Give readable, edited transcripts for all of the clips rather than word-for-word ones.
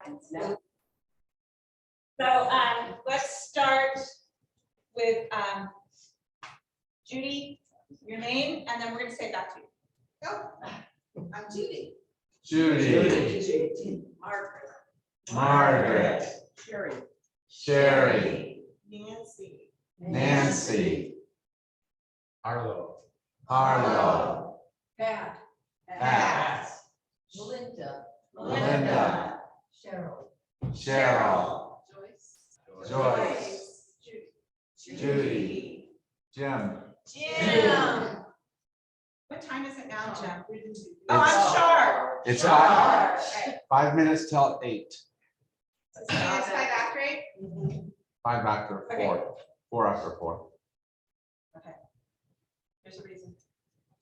So let's start with Judy, your name, and then we're gonna say it back to you. Go. I'm Judy. Judy, Margaret. Margaret, Sherry. Sherry, Nancy. Nancy, Arlo. Arlo, Pat. Pat, Melinda. Melinda, Cheryl. Cheryl, Joyce. Joyce, Judy. Judy, Jim. Jim. What time is it now, Jim? Oh, It's- I'm sharp. It's Sharp. 5 minutes till 8, So it's 5 after 8? 5 after Okay. 4, 4 after 4. There's a reason.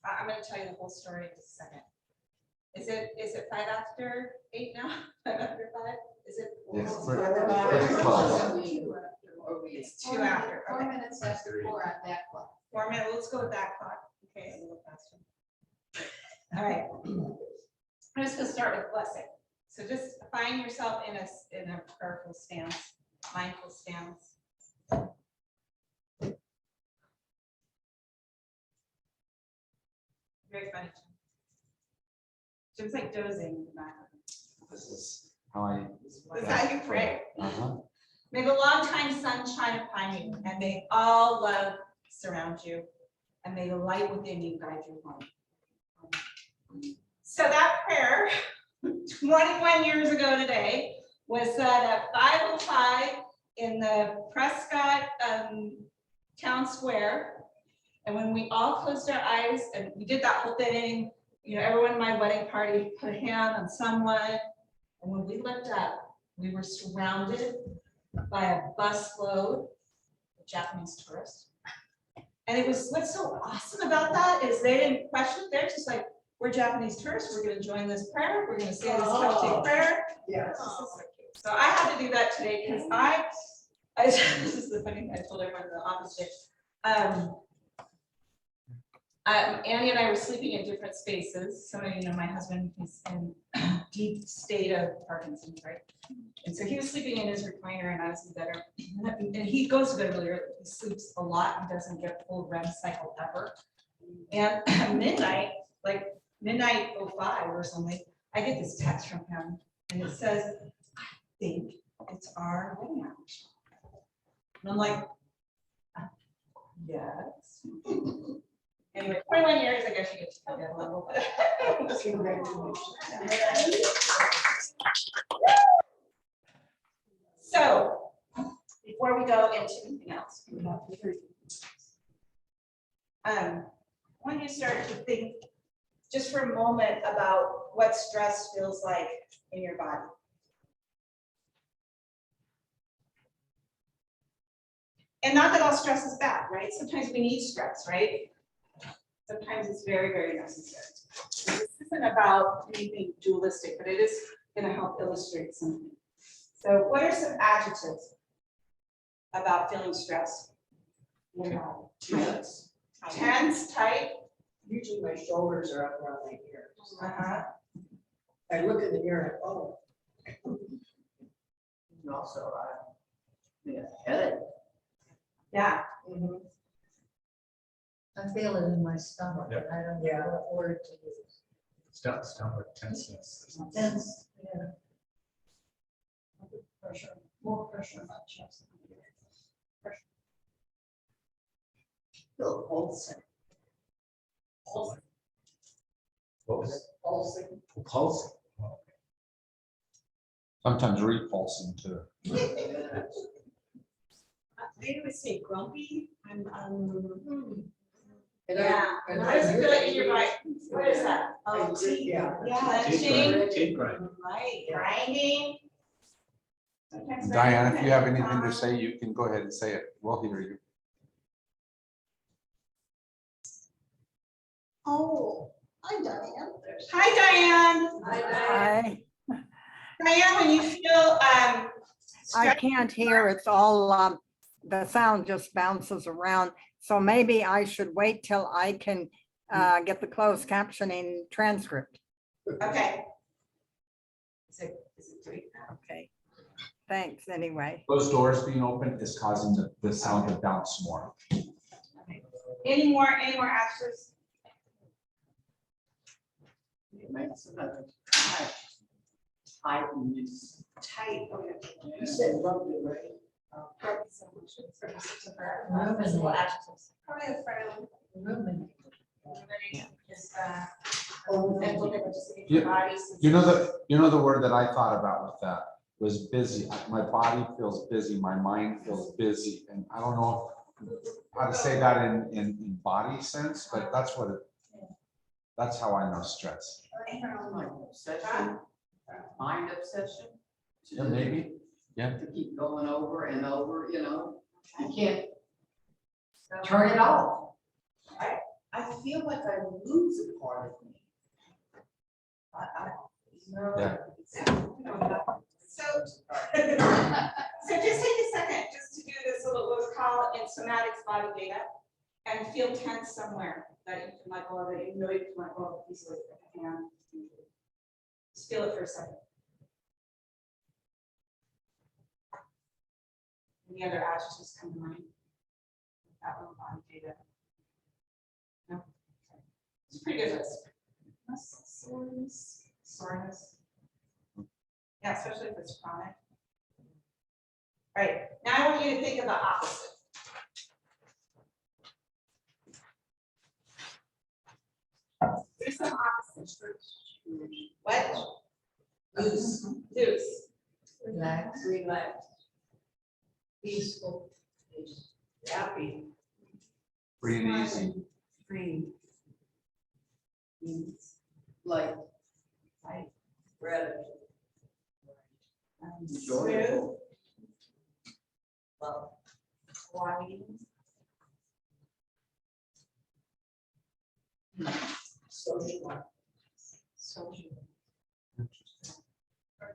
I'm gonna tell you the whole story in just a second. Is it 5 after 8 now? 5 after 5? Is it? Yes, Oh, pretty close. It's 2 after. 4 Okay. minutes after 4 on that clock. 4 minutes. Let's go with that clock. Okay, a little faster. All right. I'm just gonna start with blessing. So just find yourself in a prayerful stance, mindful stance. Very funny. Jim's like dozing in the background. This is how I. That's how you pray. Uh-huh. May the long time sun shine upon you, and may all love surround you, and may the light within you guide you home. So that prayer, 21 years ago today, was said at 5:05 in the Prescott Town Square. And when we all closed our eyes and we did that whole thing, you know, everyone at my wedding party put a hand on someone. And when we looked up, we were surrounded by a busload of Japanese tourists. And it was, what's so awesome about that is they didn't question it. They're just like, we're Japanese tourists. We're going to join this prayer. We're going to say this Coptic prayer. Yes. So I had to do that today because I this is the funny thing I told everyone in the office today. Annie and I were sleeping in different spaces. Some of you know my husband is in deep state of Parkinson's, right? And so he was sleeping in his recliner and I was in bed. And he goes to bed really early. He sleeps a lot and doesn't get full REM cycle ever. And at midnight, like midnight 05 or something, I get this text from him and it says, I think it's our wedding anniversary. And I'm like, yes. Anyway, 21 years, I guess you get to forget a little bit. So, before we go into anything else, I want you to start to think just for a moment about what stress feels like in your body. And not that all stress is bad, right? Sometimes we need stress, right? Sometimes it's very, very necessary. So this isn't about anything dualistic, but it is going to help illustrate something. So what are some adjectives about feeling stressed? Tense. Tense, tight. Usually my shoulders are up around my ears. Uh-huh. I look in the mirror, oh. And also, headache. Yeah. I feel it in my stomach, Yep. and I don't know what word to use. Stomach tenseness. Tense, yeah. Pressure, more pressure on my chest. Pressure. Feel pulsing. What was it? Pulsing. Pulse. Sometimes repulsing too. Maybe we say grumpy. Yeah. How does it feel like in your body? What is that? Oh, yeah. Clenching, Teeth grind. right, grinding. Sometimes Diane, if you have grinding, anything to say, you can go ahead and say it. We'll hear you. Oh, hi Diane. Hi, Diane. Hi, Diane, when you feel I stressed, can't hear. It's all, the sound just bounces around. So maybe I should wait till I can get the closed captioning transcript. okay. Is it great? Okay. thanks anyway. Those doors being open is causing the sound to bounce more. Any more actions? It makes it tight. Tight and it's Tight, okay. You said rugby, right? Visible adjectives. Probably the front. Ruminate. Is, Oh, and look at just You- your bodies. You know the word that I thought about with that was busy. My body feels busy, my mind feels busy, and I don't know how to say that in body sense, but that's how I know stress. Like obsession, mind obsession. Yeah, maybe. Yeah. To keep going over and over, you know, you can't turn it off. I feel like I lose a part of me. Yeah. So, so just take a second just to do this little, what's called in somatics body data, and feel tense somewhere that you can let go of it, you know you can let go of it easily, like a hand. Just feel it for a second. Any other adjectives come to mind? That little body data. No? Okay. It's a pretty good list. Soreness. Yeah, especially if it's chronic. All right, now I want you to think of the opposite. There's some opposites. What? Loose. Loose. Relax. Relax. Peaceful. Happy. Free and easy. Free. Like, Red. enjoyable. Wine. Social. Social.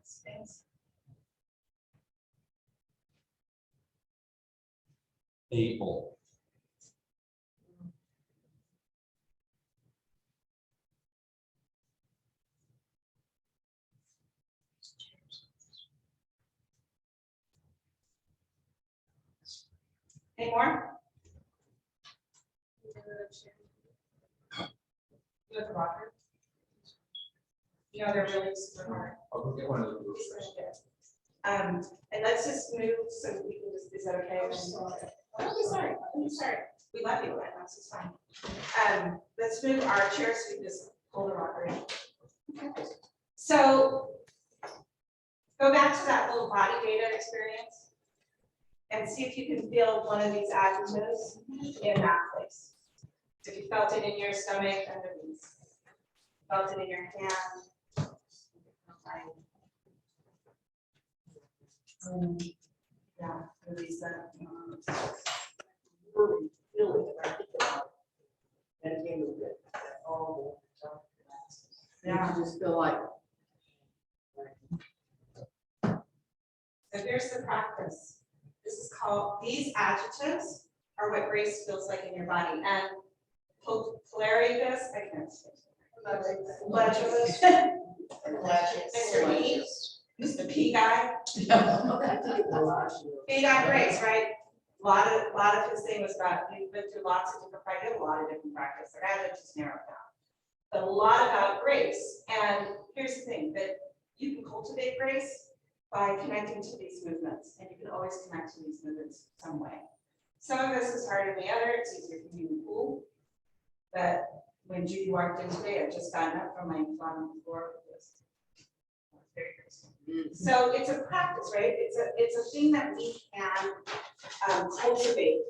Space. Able. Any more? You have the rocker? You know, they're really super hard. I'll go get one of those. And let's just move so we can just, is that okay? I'm sorry. We love you, right? That's just fine. Let's move our chairs, so we can just pull the rocker in. So go back to that little body data experience and see if you can feel one of these adjectives in that place. If you felt it in your stomach, underneath. Felt it in your hand. Yeah, release that. Really feeling it, I think about it. And again, with it, all the time. Yeah. You just feel like. So here's the practice. This is called, these adjectives are what grace feels like in your body. And polaribus, I can't say. Pledgeless. Mr. E, Mr. P guy. P got grace, right? A lot of his thing was about, you've been through lots of different practice, a lot of different practice. I had to just narrow it down. But a lot about grace. And here's the thing, that you can cultivate grace by connecting to these movements, and you can always connect to these movements some way. Some of this is harder than the other. It's easier for you to pull. But when Judy walked in today, I just gotten up from my flat on the floor with this. Very graceful. So it's a practice, right? It's a thing that we can cultivate,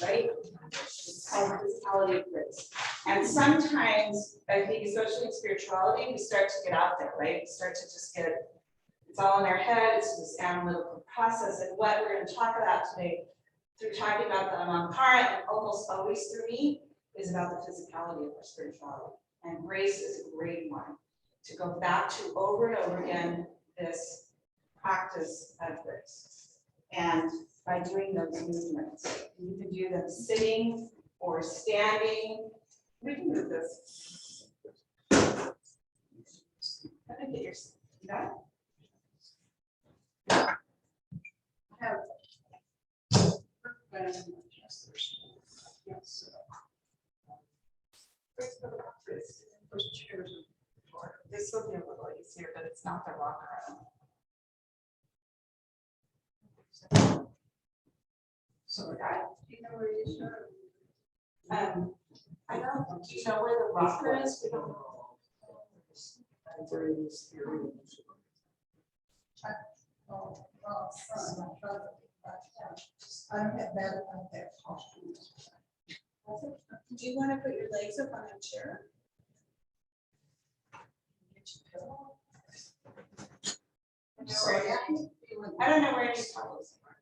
right? It's called physicality of grace. And sometimes, I think, especially in spirituality, we start to get out there, right? We start to just get, it's all in our head, it's this analytical process. And what we're going to talk about today, through talking about the Ahamkara, and almost always through me, is about the physicality of our spirituality. And grace is a great one to go back to over and over again, this practice of grace. And by doing those movements, you can do them sitting or standing. We can do this. Let me get your, you got it? This will be a little easier, but it's not the rock around. So, do you know where you should? I don't, do you know where the rocker is? We don't. I don't have that, I don't have posture. Do you want to put your legs up on a chair? I don't know where any towels are.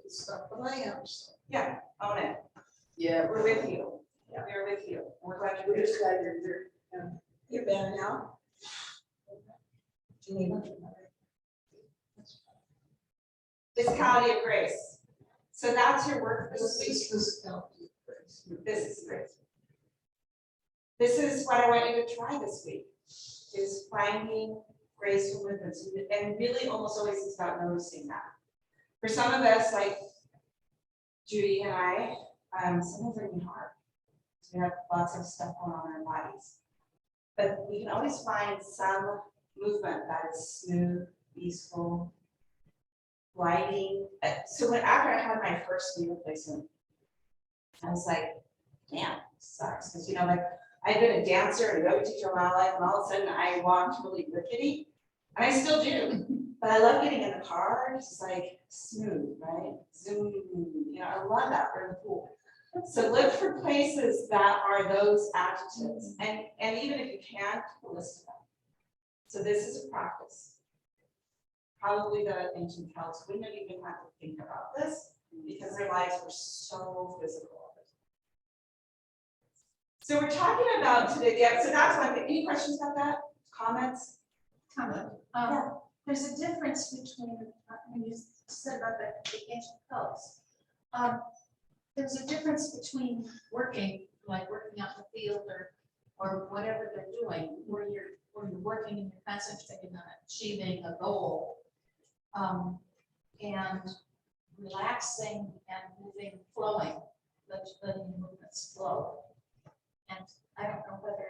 Stuff, but I am. Yeah, own it. Yeah, We're with you. We're with you. We're glad you're We're here. just glad you're here. You're better now? Do you need one? Physicality of grace. So that's your work for this week. This is This is great. This is what I want you to try this week, is finding graceful movements. And really almost always it's about noticing that. For some of us, like Judy and I, sometimes it can be hard. We have lots of stuff going on in our bodies. But we can always find some movement that is smooth, peaceful, gliding. So after I had my first knee replacement, I was like, damn, sucks. Because, you know, like I've been a dancer and a yoga teacher all my life, and all of a sudden I walked really rickety. And I still do. But I love getting in the car, just like smooth, right? Zoom, you know, I love that for the pool. So look for places that are those adjectives. And even if you can't, keep a list of them. So this is a practice. Probably the ancient Celts wouldn't have even had to think about this because their lives were so physical. So we're talking about today, yeah, so that's one thing. Any questions about that? Comments? Comment. There's a difference between, when you said about the ancient cults. There's a difference between working, like working out in the field or whatever they're doing, where you're working and you're concentrating on achieving a goal. And relaxing and moving, flowing, letting the movements flow. And I don't know whether,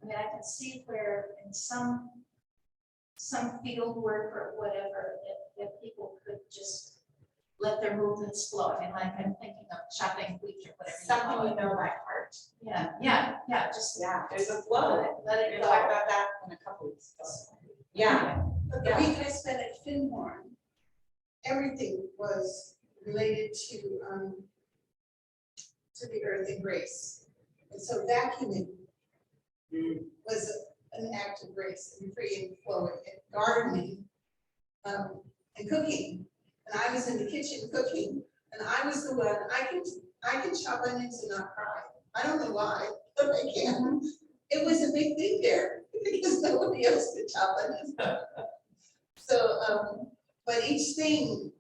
I mean, I can see where in some field work or whatever, that people could just let their movements flow. I mean, like I'm thinking of chopping wheat or whatever. you Something call you it. know by heart. Yeah, just Yeah, there's a flow. let We're it gonna talk go. about that in a couple weeks. Yeah, But the Yeah. week I spent at Finhorn, everything was related to the earth and grace. And so vacuuming was an act of grace and free and flowing, and gardening, and cooking. And I was in the kitchen cooking, and I was the one, I can chop onions and not cry. I don't know why, but I can. It was a big thing there, because nobody else could chop onions. So, but each thing,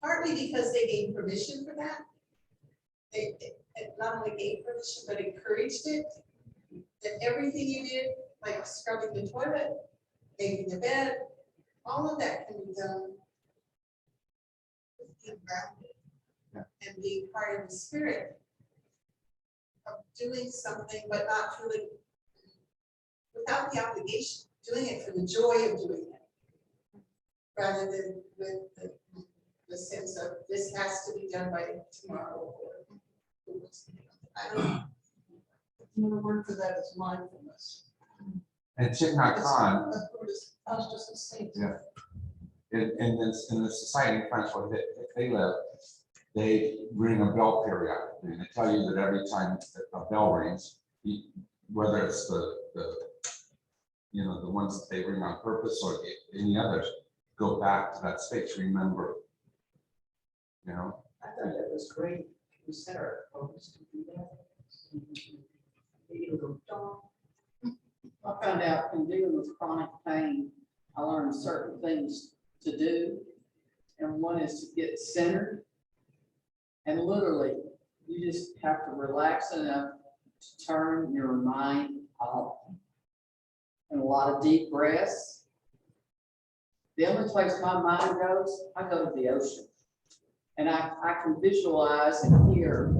partly because they gave permission for that. It not only gave permission, but encouraged it. That everything you did, like scrubbing the toilet, making the bed, all of that can be done with being grounded. Yeah. And being part of the spirit of doing something, but not feeling, without the obligation, doing it for the joy of doing it. Rather than with the sense of this has to be done by tomorrow. I don't know. Another word for that is mindfulness. And Thich Nhat Hanh, I was just gonna say. Yeah. in the society in France where they live, they ring a bell periodically, and they tell you that every time a bell rings, whether it's the you know, the ones that they ring on purpose or any others, go back to that space, remember. You know? I thought that was great. We set our focus to do that. It'll go dong. I found out in dealing with chronic pain, I learned certain things to do. And one is to get centered. And literally, you just have to relax enough to turn your mind off. And a lot of deep breaths. The only place my mind goes, I go to the ocean. And I can visualize and hear,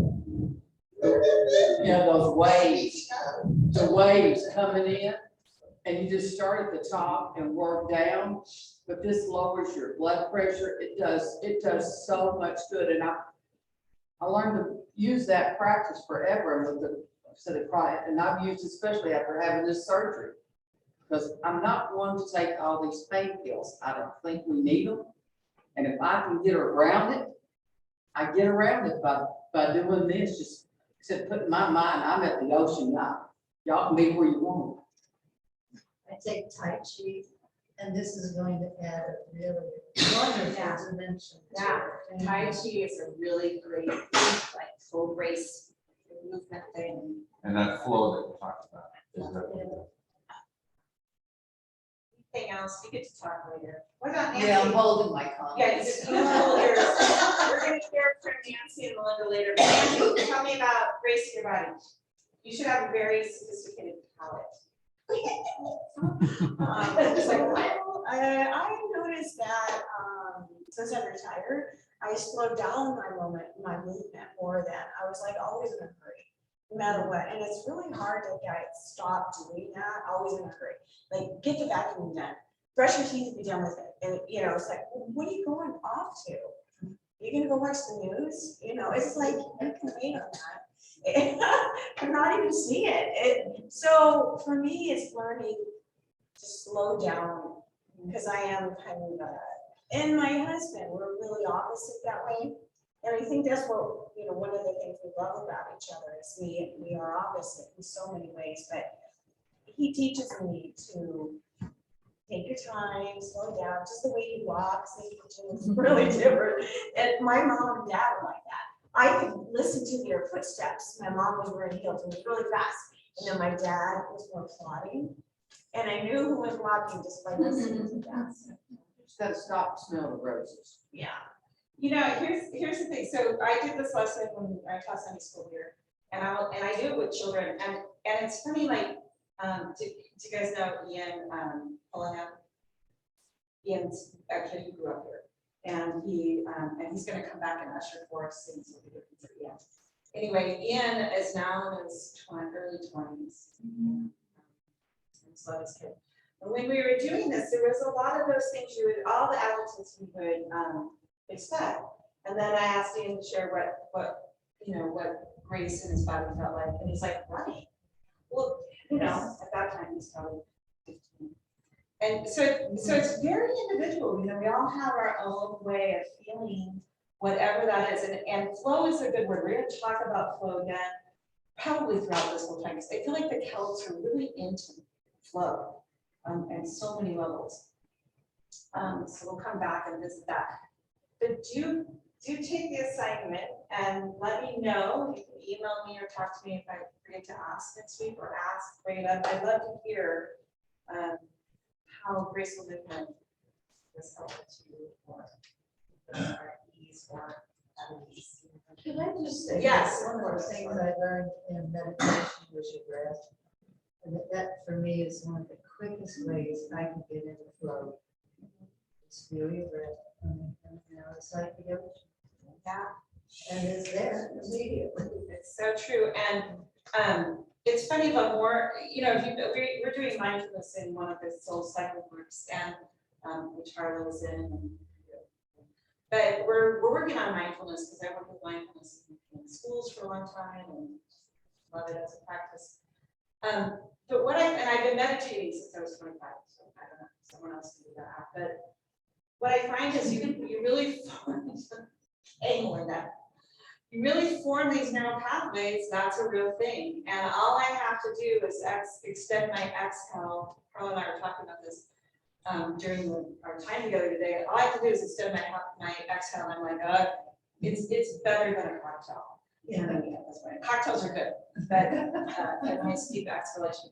you know, those waves, the waves coming in. And you just start at the top and work down, but this lowers your blood pressure. It does so much good. And I learned to use that practice forever with the, and I've used especially after having this surgery. Because I'm not one to take all these pain pills. I don't think we need them. And if I can get around it, I get around it by doing this, just except putting my mind, I'm at the ocean now. Y'all can be where you want. I take Tai Chi, and this is going to add a really wonderful dimension. to Yeah, it. Tai Chi is a really great, like, full brace movement thing. And that flow that we talked about. Is that- Anything else, we get to talk later. What about Yeah, I'm Nancy? holding my comments. Yeah, you just hold yours. We're gonna hear from Nancy and Melinda later. But Nancy, tell me about bracing your body. You should have a very sophisticated palate. Just like what? I noticed that, since I'm retired, I slowed down my movement more than, I was like always in a hurry, no matter what, and it's really hard to stop doing that, always in a hurry. Like, get the vacuum done, brush your teeth and be done with it, and, you know, it's like, what are you going off to? You gonna go watch the news? You know, it's like, you can wait on that. I'm not even see it. So for me, it's learning to slow down, because I am kind of, and my husband, we're really opposite that way. And I think that's what, you know, one of the things we love about each other is we are opposite in so many ways, but he teaches me to take your time, slow down, just the way he walks in the kitchen is really different. And my mom and dad are like that. I could listen to their footsteps. My mom was wearing heels and was really fast. And then my dad was more plodding. And I knew who was walking just by listening to that. Just gotta stop and smell the roses. Yeah. You know, here's the thing. So I did this lesson when I taught Sunday school here, and I do it with children, and it's funny, like, do you guys know Ian Pollingham? Ian's a kid who grew up here, and he's gonna come back and usher for us, and so we'll be looking for Ian. Anyway, Ian is now in his early 20s. So this kid. And when we were doing this, there was a lot of those things all the adjectives you would expect. And then I asked Ian to share what grace in his body felt like, and he's like, running. Well, you know, at that time he's probably 15. And so it's very individual, you know, we all have our own way of feeling whatever that is, and flow is a good word. We're gonna talk about flow again, probably throughout this whole time, because I feel like the Celts are really into flow and so many levels. So we'll come back and visit that. But do take the assignment and let me know. You can email me or talk to me if I forget to ask next week, or bring it up. I'd love to hear how graceful movement was helpful to you for ease or at ease. Can I just say? Yes. One of the things I learned in meditation was your breath. And that for me is one of the quickest ways I can get into flow. Just feel your breath. And, you know, it's like the ocean. Yeah. And it's there immediately. It's so true, and it's funny, but more, you know, we're doing mindfulness in one of the soul cycle groups, and which Harlow is in. But we're working on mindfulness because I work with mindfulness in schools for a long time and love it as a practice. But I've been meditating since I was 25, so I don't know, someone else can do that. But what I find is you really form, you really form these neural pathways. That's a real thing. And all I have to do is extend my exhale. Carl and I were talking about this during our time together today. All I have to do is extend my exhale, and I'm like, it's better than a cocktail. Yeah. That's right. Cocktails are good, but a nice deep exhalation.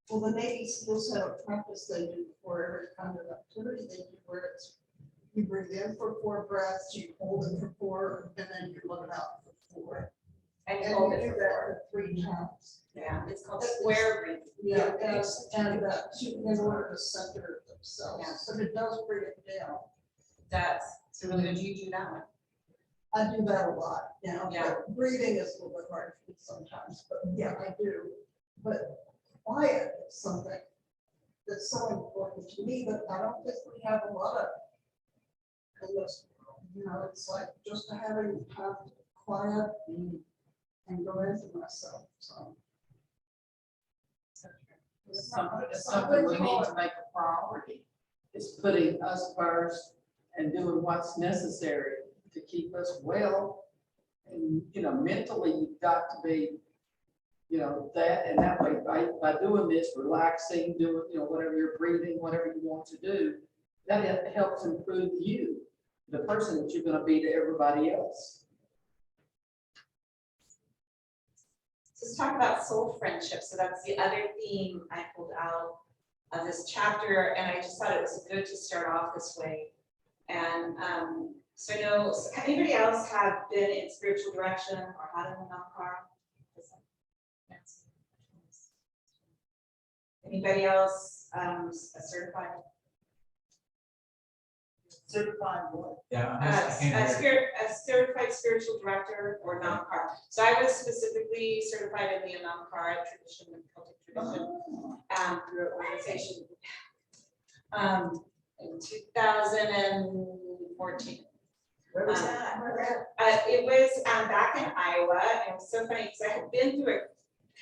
Well, the Navy SEALs have a practice they do before every kind of activity, they do where it's, you breathe in for 4 breaths, you hold it for 4, and then you let it out for 4. And And hold you it do for that for 3 times. Yeah, it's called square breathing. Yeah, and in order to center themselves, Yeah. but it does bring it down. That's so really good. You do that one. I do that a lot now. Yeah. But breathing is a little bit hard for me sometimes, but yeah, I do. But quiet is something that's so important to me, but I don't think we have a lot of. You know, it's like just having quiet and go into myself, so. It's something we need to make a priority, is putting us first and doing what's necessary to keep us well. And, you know, mentally, you've got to be, you know, that, and that way, by doing this, relaxing, doing, you know, whatever you're breathing, whatever you want to do, that helps improve you, the person that you're gonna be to everybody else. Let's talk about soul friendship. So that's the other theme I pulled out of this chapter, and I just thought it was good to start off this way. And so I know, anybody else have been in spiritual direction or had an Anamkar? Anybody else certified? Certified what? Yeah. I can't hear. A certified spiritual director or Anamkar. So I was specifically certified in the Anamkar tradition, the Celtic tradition, through an organization in 2014. Where was that? It was back in Iowa, and it was so funny because I had been through a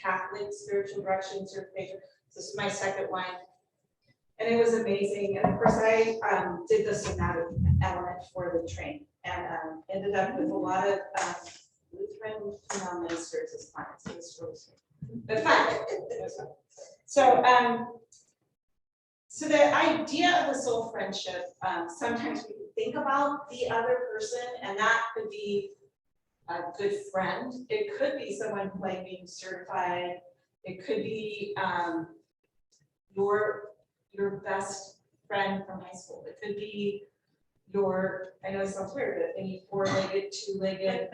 Catholic spiritual direction certification. This is my second one. And it was amazing. And of course, I did the somatic element for the train and ended up with a lot of Lutheran female ministers as clients. It was really sweet. But fun. It was fun. So the idea of a soul friendship, sometimes we think about the other person, and that could be a good friend. It could be someone like being certified. It could be your best friend from high school. It could be your, I know it sounds weird, but any four-legged, two-legged,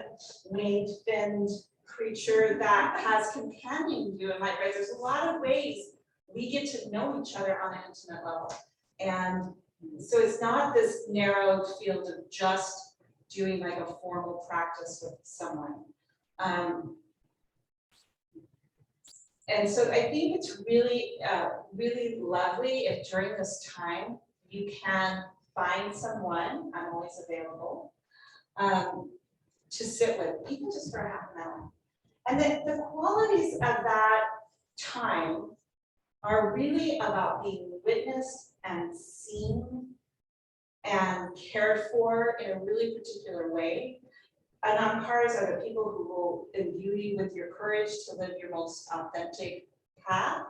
winged, finned creature that has companioned you in life, right? There's a lot of ways we get to know each other on an intimate level. And so it's not this narrow field of just doing like a formal practice with someone. And so I think it's really, really lovely if during this time you can find someone, I'm always available, to sit with, even just for half an hour. And then the qualities of that time are really about being witnessed and seen and cared for in a really particular way. Anamkars are the people who will imbue you with your courage to live your most authentic path.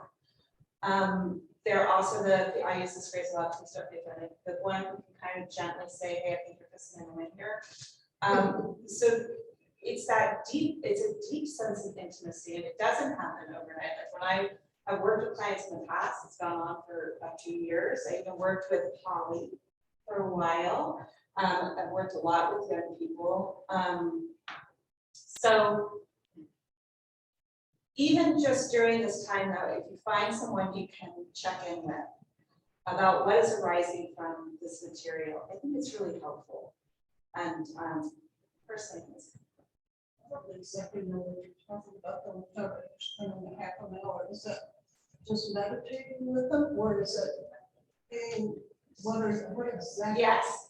They're also I use this phrase a lot to start with, the one who can kind of gently say, hey, I think you're pissing in the wind here. So it's a deep sense of intimacy, and it doesn't happen overnight. Like when I've worked with clients in the past, it's gone on for a few years. I even worked with Holly for a while. I've worked a lot with young people. So even just during this time though, if you find someone you can check in with about what is arising from this material, I think it's really helpful. And personally, I don't exactly know what you're talking about, the time you're spending a half an hour. Is that just meditating with them, or is it what exactly? yes.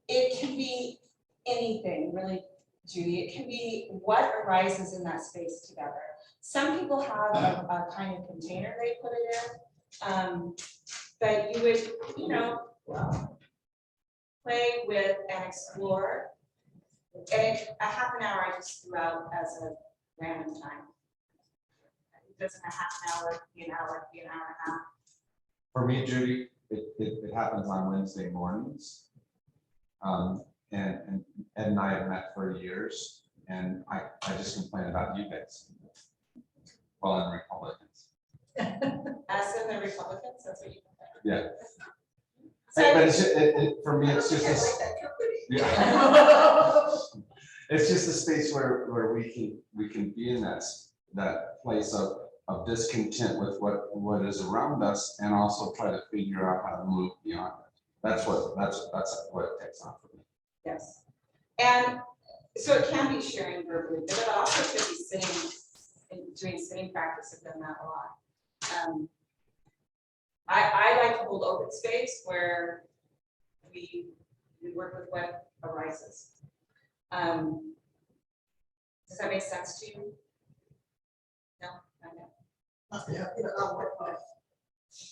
It can be anything, really, Judy. It can be what arises in that space together. Some people have a kind of container they put it in, but you would, play with and explore. And a half an hour I just threw out as a random time. It doesn't a half an hour, be an hour, be an hour and a half. For me, Judy, it happens on Wednesday mornings. And Ed and I have met for years, and I just complain about you guys. Well, and Republicans. As in the Republicans, that's what you. Yeah. So But it's for me, it's just I a, like that company. yeah. It's just a space where we can be in that place of discontent with what is around us, and also try to figure out how to move beyond it. That's what it takes on for me. Yes. And so it can be sharing verbally, but it also could be sitting, and doing sitting practice. I've done that a lot. I like to hold open space where we work with what arises. Does that make sense to you? No, I know. I'll work on it.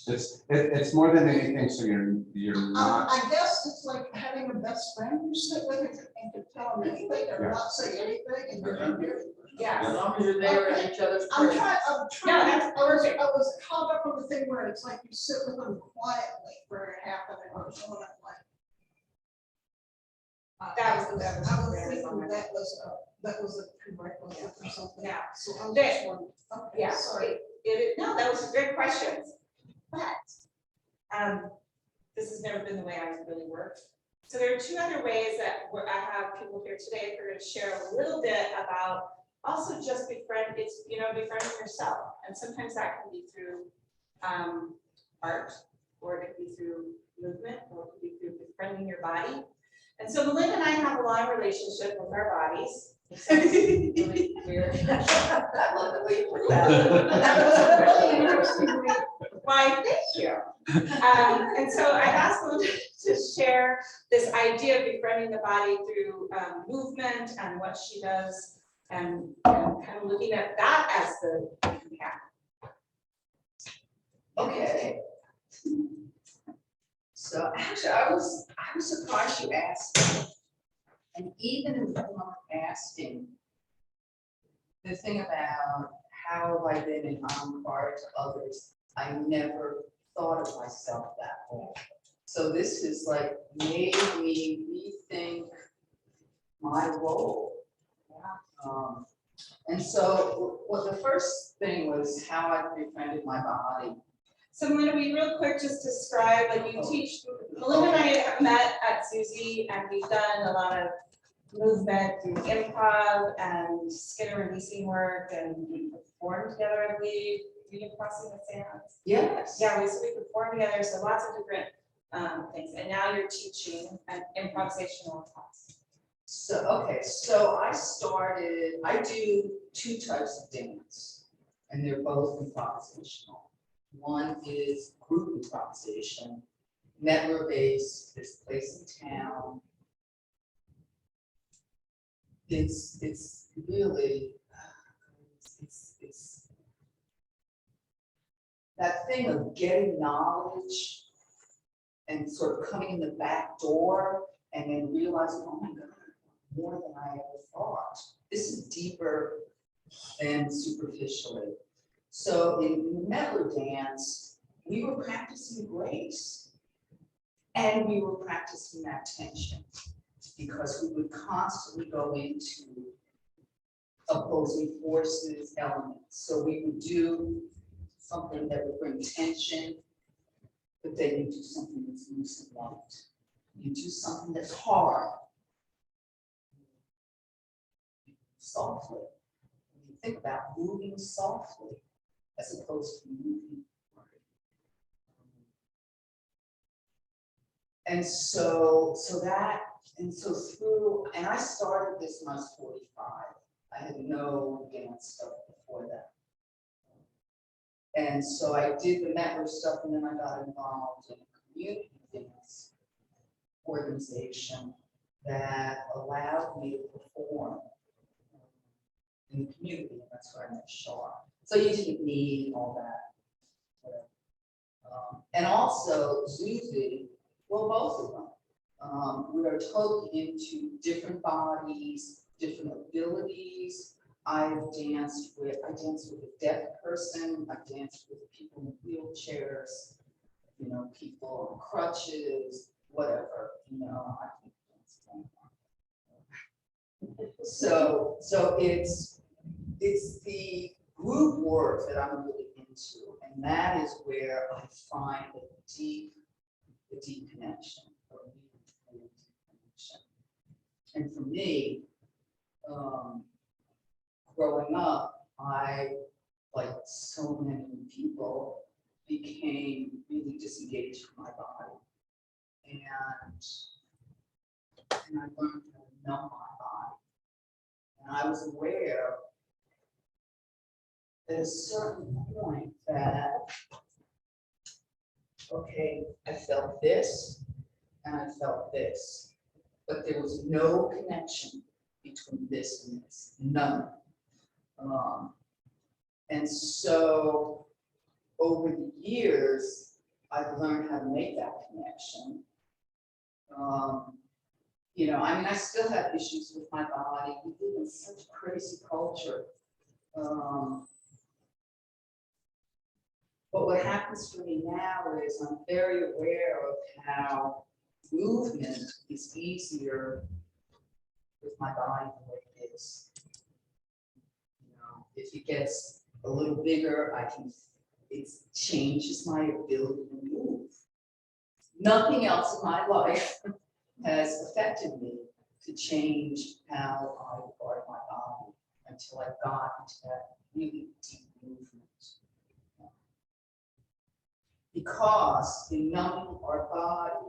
It's more than anything, so you're not, I guess it's like having a best friend you sit with and can tell them anything or not say anything and you're in there. Yeah. As long as you're there at each other's. I'm presence. trying, that's I was caught up on the thing where it's like you sit with them quietly for half an hour or so, and I'm like. That was I was very thinking fun. that was a prerequisite or something. Yeah. So I'm That- just wondering, okay, Yeah, sorry. no, that was a great question. But, this has never been the way I've really worked. So there are two other ways that where I have people here today who are gonna share a little bit about also just befriending yourself. And sometimes that can be through, art, or it can be through movement, or it can be through befriending your body. And so Melinda and I have a long relationship with our bodies. It sounds really weird. I love the way you put that. That was a really interesting way. Why, thank you. And so I asked Melinda to share this idea of befriending the body through movement and what she does, and kind of looking at that as the companion. Okay. So actually, I was surprised you asked me. And even if I'm not asking, the thing about how have I been in regard to others, I never thought of myself that way. So this is like made me rethink my role. And so, well, the first thing was how I befriended my body. So Melinda, we real quick just describe, like you teach, Melinda and I have met at Susie, and we've done a lot of movement through improv and skin releasing work, and we performed together, I believe, Union Crossing the Sands. Yes. Yeah, we performed together, so lots of different things, and now you're teaching an improvisational class. So, okay, so I do two types of dance, and they're both improvisational. One is group improvisation, Mettler based, this place in town. It's really, it's that thing of getting knowledge and sort of coming in the back door and then realizing, oh my God, more than I ever thought. This is deeper than superficially. So in Mettler dance, we were practicing grace and we were practicing that tension because we would constantly go into opposing forces, elements. So we would do something that would bring tension, but then you do something that's loose and light. You do something that's hard, softly. When you think about moving softly as opposed to moving hard. And so I started this when I was 45. I had no dance stuff before that. And so I did the Mettler stuff, and then I got involved in a community dance organization that allowed me to perform in the community, and that's where I met Shaw. So you didn't need all that. And also Zuzi, well, both of them. We are totally into different bodies, different abilities. I danced with a deaf person, I've danced with people in wheelchairs, people on crutches, whatever, I think that's so it's the group work that I'm really into, and that is where I find the deep connection. And for me, growing up, I, like so many people, became really disengaged from my body. And I learned how to numb my body. And I was aware at a certain point that, okay, I felt this and I felt this, but there was no connection between this and this, none. And so over the years, I've learned how to make that connection. You know, I mean, I still have issues with my body. We live in such a crazy culture. But what happens for me now is I'm very aware of how movement is easier with my body the way it is. You know, if it gets a little bigger, it changes my ability to move. Nothing else in my life has affected me to change how I regard my body until I got into that really deep movement. Because in numbing our body,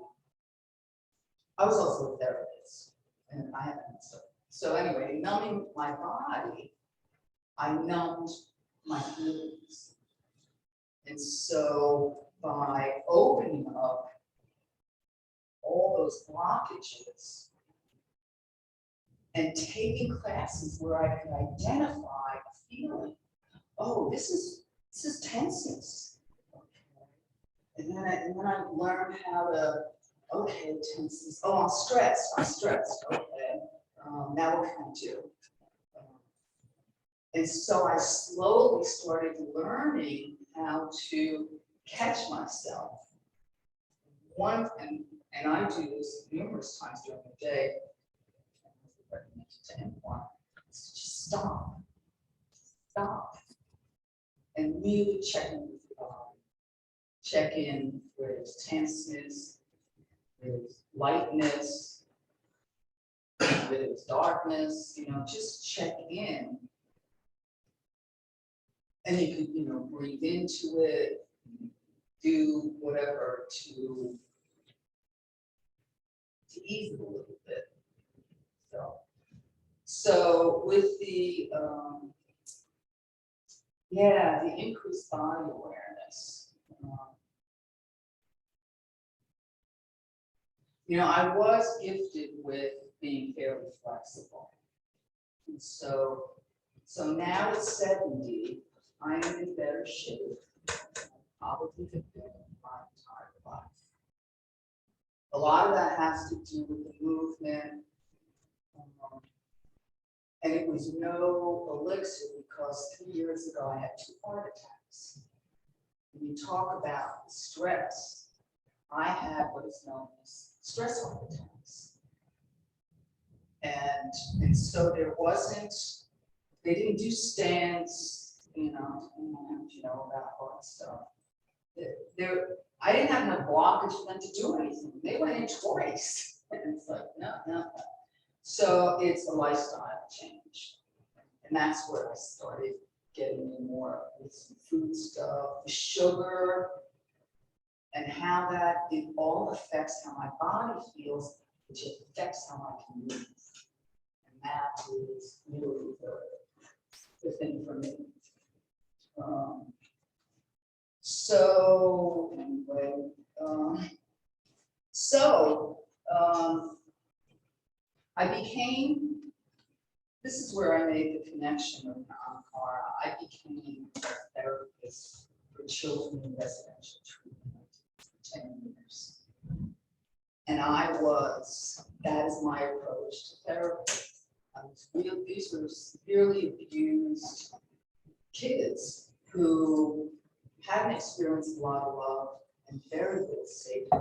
I was also a therapist, and I haven't. So anyway, numbing my body, I numbed my feelings. And so by opening up all those blockages and taking classes where I could identify a feeling, oh, this is tenseness. Okay. And then I learned how to, okay, tenseness. Oh, I'm stressed. Okay. Now what can I do? And so I slowly started learning how to catch myself. And I do this numerous times during the day. To anyone, just stop, and really check in with your body. Check in where there's tenseness, where there's lightness, where there's darkness. You know, just check in. And you could, you know, breathe into it, do whatever to ease it a little bit. So with the the increased body awareness, you know, I was gifted with being fairly flexible, and so now at 70. I am in better shape than I probably have been in my entire life. A lot of that has to do with the movement, and it was no elixir because 3 years ago I had 2 heart attacks. When you talk about stress, I had what is known as stress heart attacks, and so there wasn't. They didn't do stents. You know, about all that stuff. I didn't have enough blockage for them to do anything. They went in twice. And it's like, no. So it's a lifestyle change. And that's where I started getting in more with some food stuff, the sugar, and how it all affects how my body feels, which affects how I can move. And that is really the thing for me. So anyway, I became, this is where I made the connection with Ankara. I became a therapist for children in residential treatment for 10 years. And that is my approach to therapy. These were severely abused kids who hadn't experienced a lot of love and very little safety.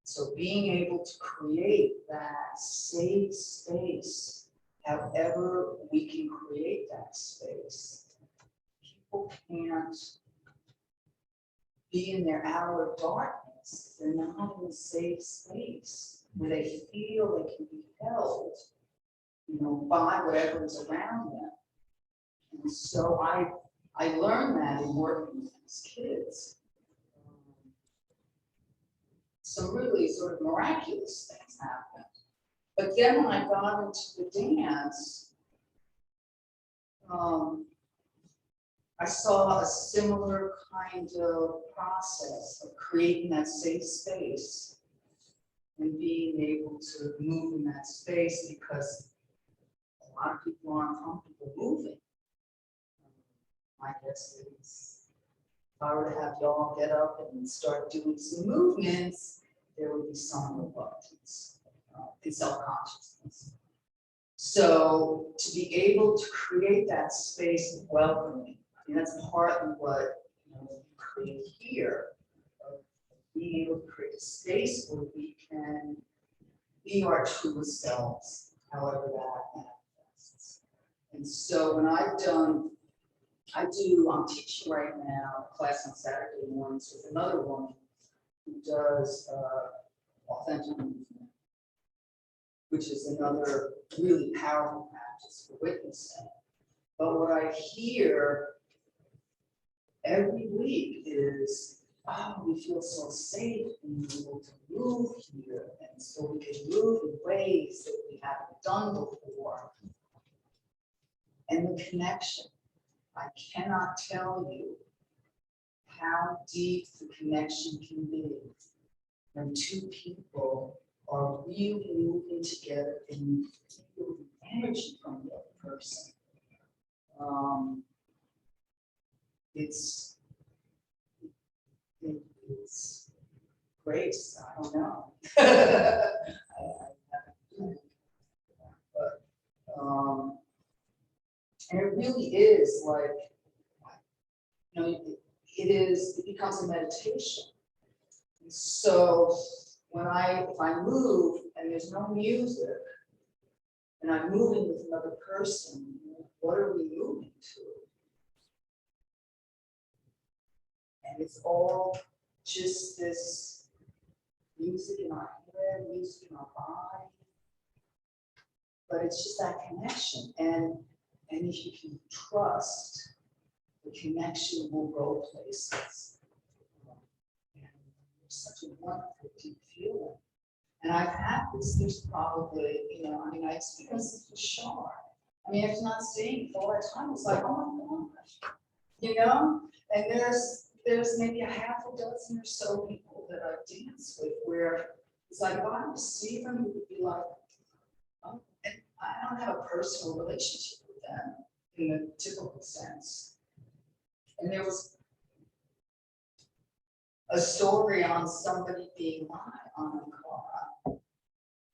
So being able to create that safe space, however we can create that space, people can't be in their hour of darkness. They're not in a safe space where they feel they can be held, you know, by whatever is around them. And so I learned that in working with these kids. Some really sort of miraculous things happened. But then when I got into the dance, I saw a similar kind of process of creating that safe space and being able to move in that space because a lot of people aren't comfortable moving. My guess is if I were to have y'all get up and start doing some movements, there would be some reluctance and self-consciousness. So to be able to create that space of welcoming, I mean, that's partly what you create here, of being able to create a space where we can be our truest selves, however that manifests. And so when I'm teaching right now a class on Saturday mornings with another woman who does authentic movement, which is another really powerful practice for witnessing. But what I hear every week is, oh, we feel so safe being able to move here, and so we can move in ways that we haven't done before. And the connection, I cannot tell you how deep the connection can be when two people are really moving together and you feel the energy from the other person. It's grace, I don't know. And it really is like, it becomes a meditation. And so if I move and there's no music and I'm moving with another person, what are we moving to? And it's all just this music in our head, music in our body. But it's just that connection. And if you can trust, the connection will go places. And it's such a wonderful, deep feeling. And I've had this, there's probably, I experienced this with Shar. I mean, after not seeing for all that time, it's like, oh my gosh, and there's maybe a half a dozen or so people that I've danced with where it's like, if I would see them, it would be like, oh, and I don't have a personal relationship with them in the typical sense. And there was a story on somebody being high on a car.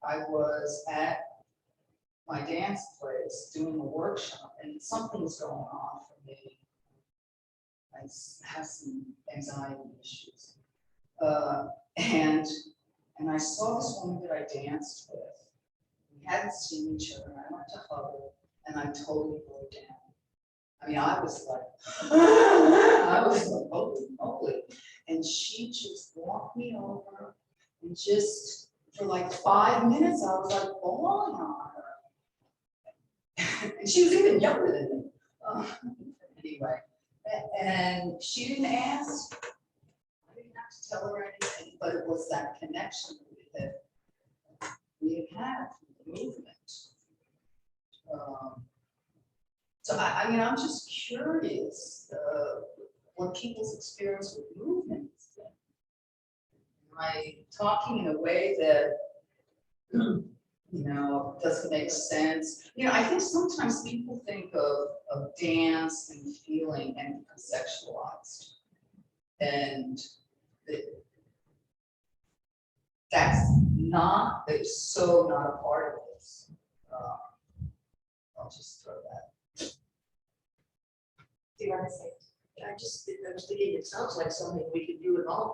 I was at my dance place doing a workshop and something was going on for me. I have some anxiety issues. And I saw this woman that I danced with. We hadn't seen each other, and I went to hug her, and I totally broke down. I mean, I was like, holy moly. And she just walked me over, and just for like 5 minutes, I was like bawling on her. And she was even younger than me. Anyway. And she didn't ask, I didn't have to tell her anything, but it was that connection that we had from the movement. So I'm just curious what people's experience with movement has been. Am I talking in a way that doesn't make sense? I think sometimes people think of dance and feeling and sexualized, and it's so not a part of this. I'll just throw that. Do you want to say? I was thinking, it sounds like something we could do at home.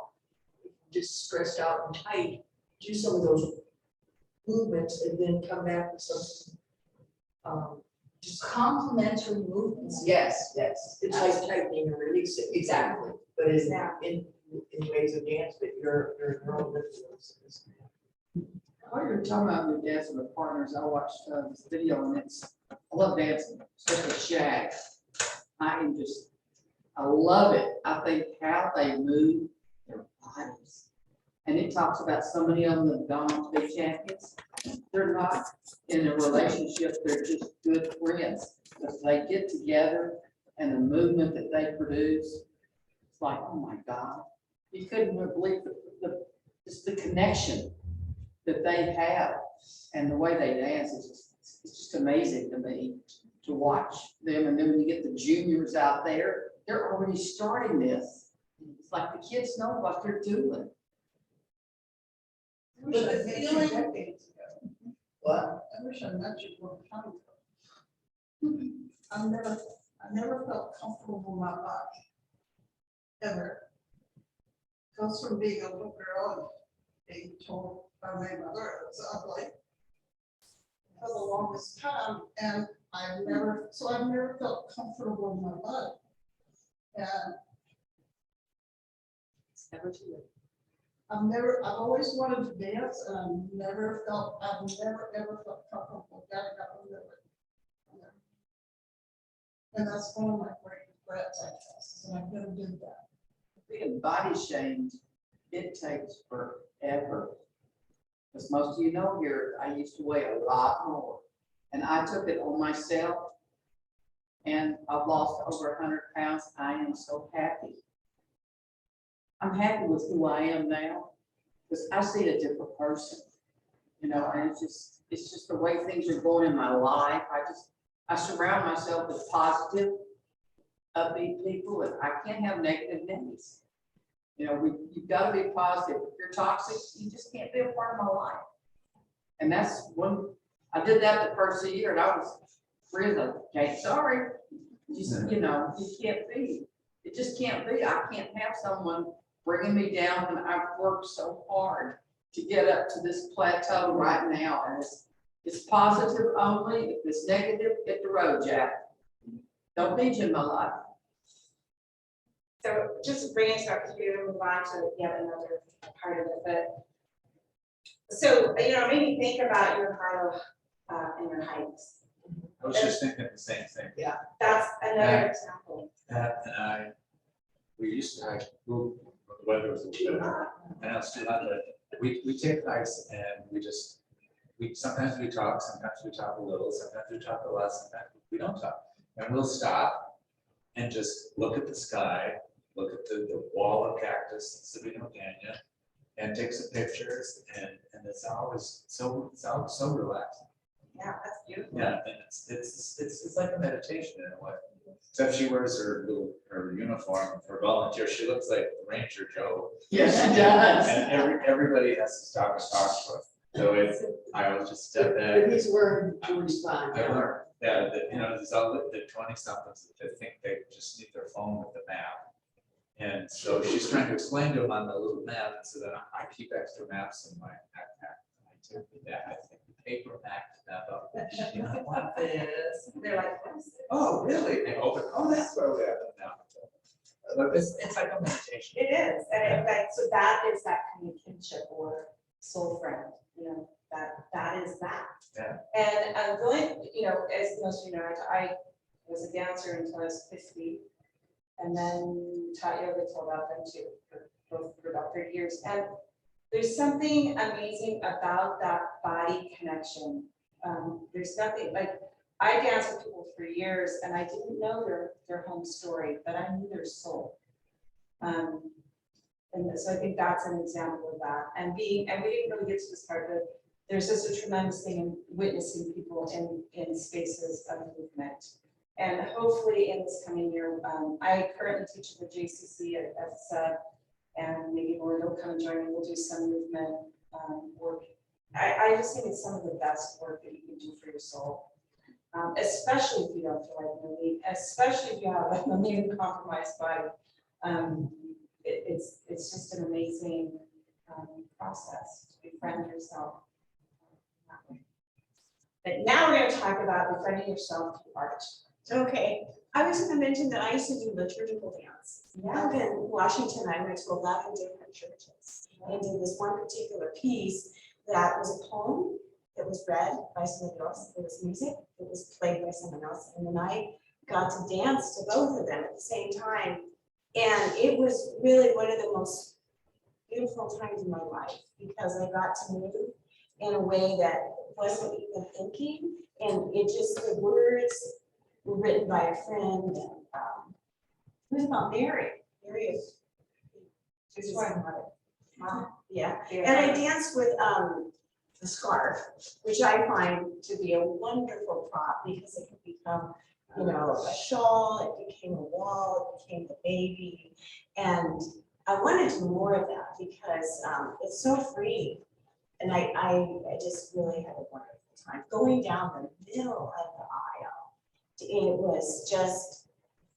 Just stressed out and tight, do some of those movements and then come back with some Just complementary movements. Yes. it's like tightening and releasing. Exactly. But in ways of dance, but your neural rhythms. While you're talking about your dancing with partners, I watched this video and I love dancing, especially shag. I love it. I think how they move their bodies. And it talks about so many of them that have gone on to be champions. they're not in a relationship, they're just good friends. If they get together and the movement that they produce, it's like, oh my God. You couldn't believe just the connection that they have and the way they dance is it's just amazing to me to watch them. And then when you get the juniors out there, they're already starting this. It's like the kids know what they're doing. But the feeling, Decades ago. What? I wish I met you one time ago. I never felt comfortable in my body, ever. Comes from being a little girl and being told by my mother, it was ugly for the longest time, and I've never felt comfortable in my body. And It's never too late. I've always wanted to dance, and I've never ever felt comfortable getting up and doing it. And that's one of my great regrets, I guess, and I'm gonna do that. Being body shamed, it takes forever. As most of you know here, I used to weigh a lot more. And I took it on myself. And I've lost over 100 pounds. I am so happy. I'm happy with who I am now. Because I see a different person. You know, and it's just the way things are going in my life. I surround myself with positive, upbeat people, and I can't have negative Nannies. You know, you've got to be positive. If you're toxic, you just can't be a part of my life. And that's I did that the first year, and I was free. Okay, sorry. Just, you know, you can't be. It just can't be. I can't have someone bringing me down when I've worked so hard to get up to this plateau right now. And it's positive only. If it's negative, hit the road, Jack. Don't need you in my life. So just to bring it up, because we're gonna move on to yet another part of it, but. So, you know, it made me think about your Harlow and your hikes. I was just thinking the same thing. That's another example. Pat and I, we used to hike, well, the weather was a little bit, and I was too hot, but we take hikes and sometimes we talk a little, sometimes we talk a lot, sometimes we don't talk. And we'll stop and just look at the sky, look at the wall of cactus in Sabino Canyon, and take some pictures, and it's always so relaxing. Yeah, that's beautiful. Yeah, and it's like a meditation in a way. Except she wears her uniform for volunteer. She looks like Ranger Joe. Yes, she does. And everybody has to stop and talk to her. So I was just step back. But he's wearing George's fine. I learned, yeah, that, you know, there's all the 20-somethings that think they just need their phone with the map. And so she's trying to explain to them on the little map, and so then I keep extra maps in my backpack. I took that, I think the paper map up. You know, I want this. They're like, what is it? Oh, really? They open, oh, that's where we are now. But it's like a meditation. It is, and so that is that kinship or soul friend, you know, that is that. Yeah. And I'm going, you know, as most of you know, I was a dancer until I was 50. And then taught yoga till about then too, for about 30 years. And there's something amazing about that body connection. There's nothing like, I danced with people for years and I didn't know their home story, but I knew their soul. And so I think that's an example of that. And we didn't really get to this part, but there's just a tremendous thing in witnessing people in spaces of movement. And hopefully in this coming year, I currently teach at the JCC as said, and maybe more will come and join me. We'll do some movement work. I just think it's some of the best work that you can do for your soul, especially if you don't feel like moving, especially if you have an immune compromised body. It's just an amazing process to befriend yourself. But now we're going to talk about befriending yourself through art. Okay, I was gonna mention that I used to do liturgical dance. Up in Washington, I went to 11 different churches and did this one particular piece that was a poem that was read by somebody else. It was music, it was played by someone else, and then I got to dance to both of them at the same time. And it was really one of the most beautiful times in my life because I got to move in a way that wasn't even thinking. And it just, the words were written by a friend, and, it was about Mary. Mary is. She's one mother. Yeah, and I danced with, the scarf, which I find to be a wonderful prop because it can become, you know, a shawl, it became a wall, it became the baby. And I wanted to do more of that because it's so free. And I just really had a wonderful time going down the middle of the aisle. It was just,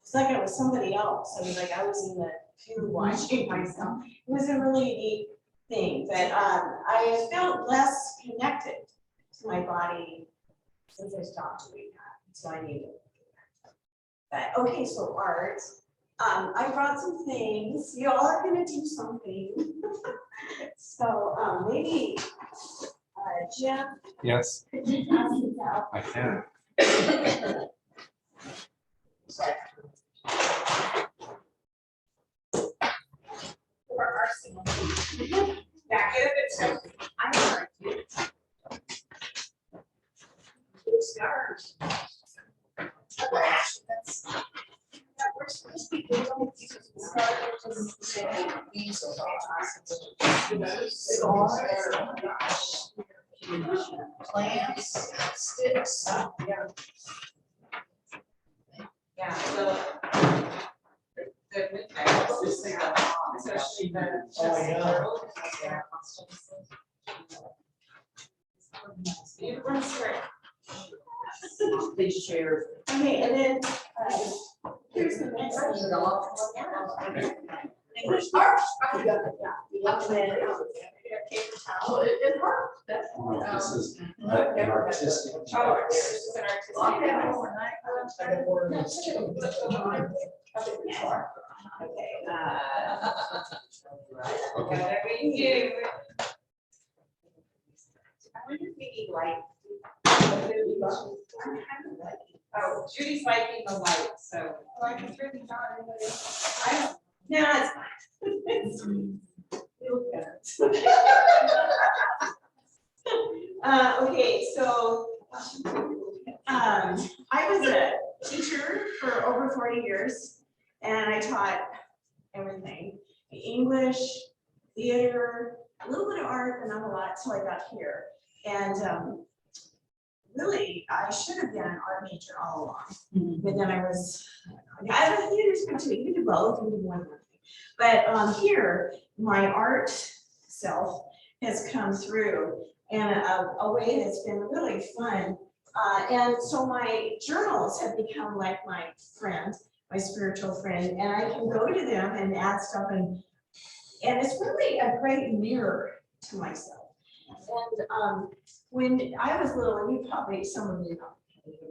it's like I was somebody else. I was like, I was in the pew watching myself. It was a really neat thing, but I felt less connected to my body since I stopped doing that. So I needed. But okay, so art. I brought some things. You all are gonna do something. So maybe Jim, Yes, could you pass this out? I can. For arsenal. Yeah, get it, so I'm sorry. Good stars. We're supposed to be good on these Plants, sticks. Yeah, so the especially the. Oh, yeah. Unicorn skirt. Please share. Okay, and then, here's the next one. English art. You got it, yeah. You got it. Paper towel. It worked. That's. This is an artistic. Oh, this is an Okay, Whatever you do. I wonder if we need light. Oh, Judy's liking the light, so. Like it's really not anybody. I don't. No, it's fine. You look better. Okay, so, I was a teacher for over 40 years, and I taught everything, English, theater, a little bit of art, but not a lot till I got here. And really, I should have been an art major all along, but then I was a theater school too. You can do both, you can do one thing. But here, my art self has come through in a way that's been really fun. And so my journals have become like my friend, my spiritual friend, and I can go to them and add stuff, and it's really a great mirror to myself. And when I was little, and you probably, some of you know,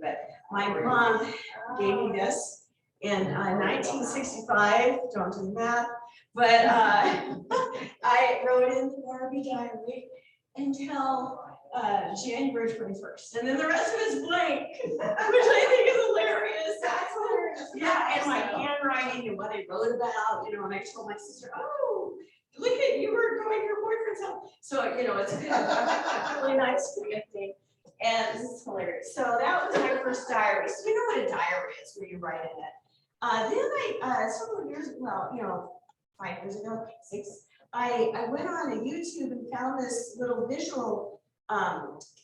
but my mom gave me this in 1965, don't do the math, but I wrote in the Barbie diary until January 21st, and then the rest of it is blank, which I think is hilarious. That's hilarious. Yeah, and my handwriting and what I wrote about, you know, and I told my sister, oh, look at, you were going to your boyfriend's house. So, you know, it's been a really nice thing. And this is hilarious. So that was my first diary. So you know what a diary is, where you write in it. Then I, several years, well, you know, 5 years ago, 6, I went on a YouTube and found this little visual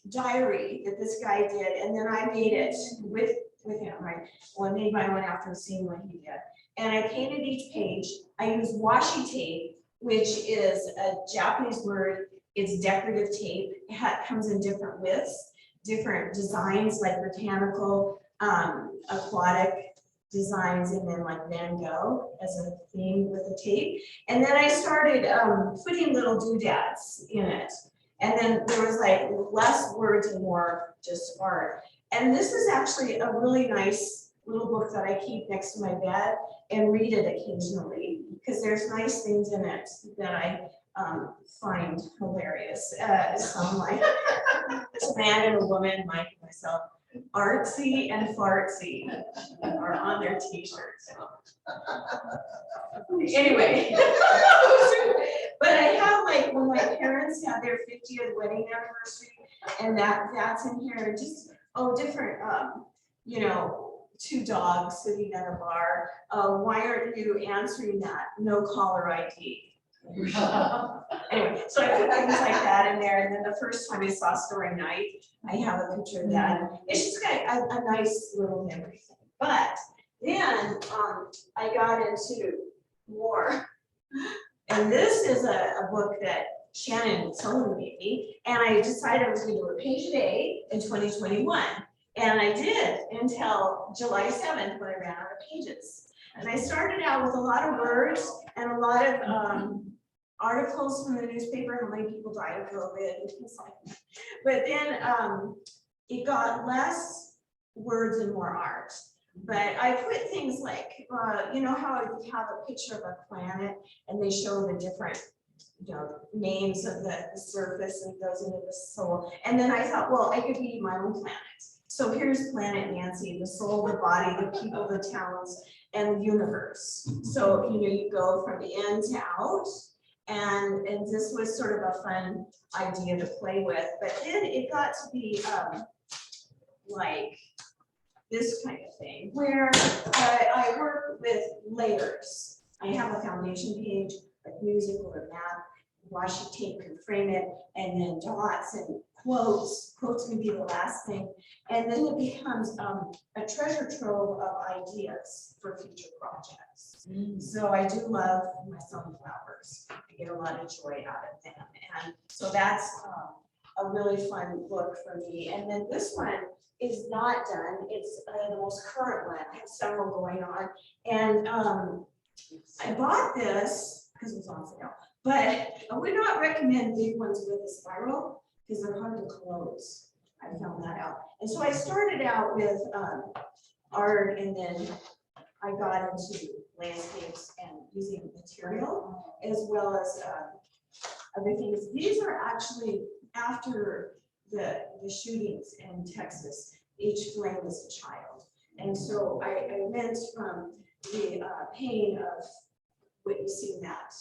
diary that this guy did. And then I made it with him, right? Well, I made my own after seeing what he did. And I painted each page. I used washi tape, which is a Japanese word. It's decorative tape. It comes in different widths, different designs, like botanical, aquatic designs, and then like Van Gogh as a theme with the tape. And then I started putting little doodads in it. And then there was like less words and more just art. And this is actually a really nice little book that I keep next to my bed and read it occasionally, because there's nice things in it that I find hilarious. Some like a man and a woman, like myself, artsy and fartsy are on their t-shirts. Anyway, but I have like when my parents parents had their 50th wedding anniversary, and that's in here, just, different, you know, 2 dogs sitting at a bar. Why aren't you answering that? No caller ID. Anyway, so I put things like that in there, and then the first time I saw Story Night, I have a picture of that. It's just got a nice little memory thing. But then I got into more. And this is a book that Shannon Sullivan gave me, and I decided I was gonna do a page a day in 2021. And I did until July 7th when I ran out of pages. And I started out with a lot of words and a lot of articles from the newspaper, how many people died of COVID and things like that. But then it got less words and more art. But I put things like, you know how you have a picture of a planet and they show the different, you know, names of the surface and goes into the soul. And then I thought, well, I could be my own planet. So here's Planet Nancy, the soul, the body, the people, the towns, and the universe. So, you know, you go from in to out. And this was sort of a fun idea to play with. But then it got to be like this kind of thing, where I work with layers. I have a foundation page, like music or a map, washi tape can frame it, and then dots and quotes. Quotes can be the last thing. And then it becomes a treasure trove of ideas for future projects. So I do love my sunflowers. I get a lot of joy out of them. And so that's a really fun book for me. And then this one is not done. It's the most current one. I have several going on. And I bought this because it was on sale, but I would not recommend big ones with a spiral because they're hard to close. I found that out. And so I started out with art, and then I got into landscapes and using material as well as other things. These are actually after the shootings in Texas. Each flame was a child. And so I went from the pain of witnessing that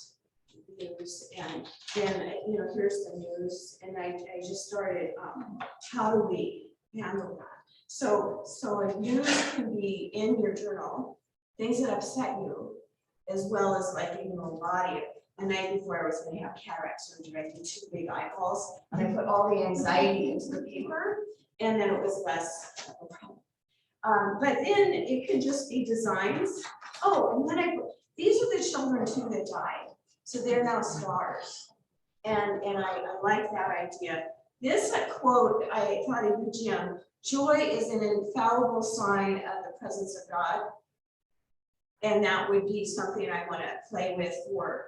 news, and then, you know, here's the news, and I just started, how do we handle that? So news can be in your journal, things that upset you, as well as like in your own body. The night before I was gonna have cataract surgery, I did 2 big eyeballs, and I put all the anxiety into the paper, and then it was less of a problem. But then it could just be designs. Oh, and then these are the children too that died. So they're now stars. And I like that idea. This quote, I thought of you, Jim. Joy is an infallible sign of the presence of God. And that would be something I want to play with for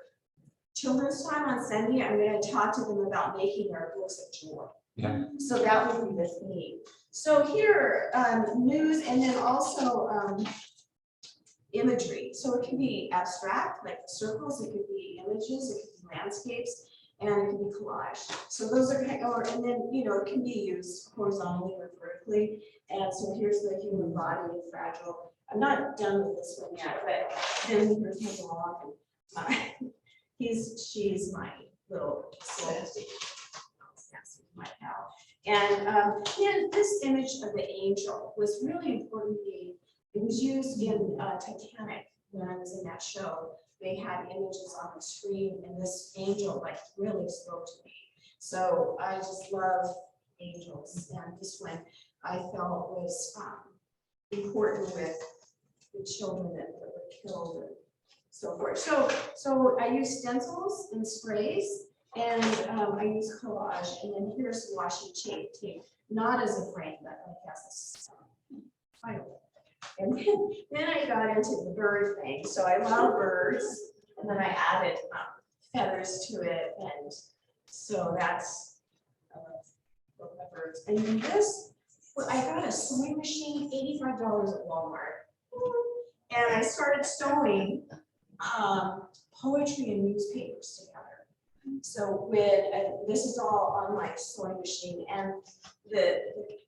children's time on Sunday. I'm going to talk to them about making their books of joy. Yeah. So that would be the theme. So here, news, and then also imagery. So it can be abstract, like circles, it could be images, it could be landscapes, and it can be collage. So those are kind of, and then, you know, it can be used horizontally or vertically. And so here's the human body and fragile. I'm not done with this one yet, but then here's my dog, and she's my little soul. My pal. And then this image of the angel was really important to me. It was used in Titanic when I was in that show. They had images on the screen, and this angel like really spoke to me. So I just love angels, and this one I felt was important with the children that were killed and so forth. So I use stencils and sprays. And I use collage, and then here's washi tape, not as a frame, but like as a final. And then I got into the bird thing. So I love birds, and then I added feathers to it, and so that's my birds. And then this, well, I got a sewing machine, $85 at Walmart, and I started sewing poetry and newspapers together. So this is all on my sewing machine, and